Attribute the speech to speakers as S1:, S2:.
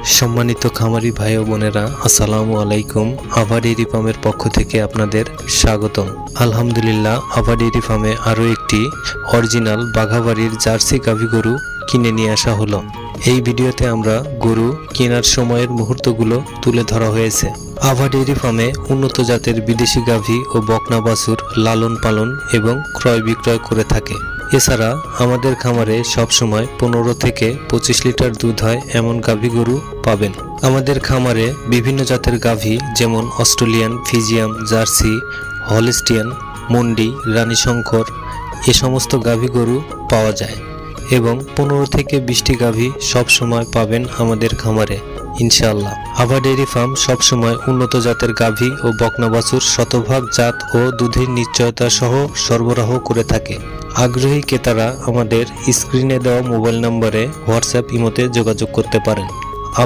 S1: সম্মানিত খামারি ভাই ও বোনেরা, আসসালামু আলাইকুম। আভা ডেইরি ফার্মের পক্ষ থেকে আপনাদের স্বাগতম। আলহামদুলিল্লাহ, আভা ডেইরি ফার্মে আরও একটি অরিজিনাল বাঘাবাড়ির জার্সি গাভী গরু কিনে নিয়ে আসা হলো। এই ভিডিওতে আমরা গরু কেনার সময়ের মুহূর্তগুলো তুলে ধরা হয়েছে। আভা ডেইরি ফার্মে উন্নত জাতের বিদেশি গাভী ও বকনা বাছুর লালন পালন এবং ক্রয় বিক্রয় করে থাকে। এছাড়া আমাদের খামারে সবসময় 15 থেকে 25 লিটার দুধ হয় এমন গাভী গরু পাবেন। আমাদের খামারে বিভিন্ন জাতের গাভী যেমন অস্ট্রেলিয়ান, ফিজিয়াম, জার্সি, হলিস্টিয়ান, মন্ডি, রানী শঙ্কর এ সমস্ত গাভী গরু পাওয়া যায় এবং 15 থেকে 20টি গাভী সবসময় পাবেন আমাদের খামারে ইনশাআল্লাহ। আভা ডেইরি ফার্ম সবসময় উন্নত জাতের গাভী ও বকনা বাছুর শতভাগ জাত ও দুধের নিশ্চয়তা সহ সরবরাহ করে থাকে। আগ্রহী ক্রেতারা আমাদের স্ক্রিনে দেওয়া মোবাইল নম্বরে হোয়াটসঅ্যাপ ইমোতে যোগাযোগ করতে পারেন।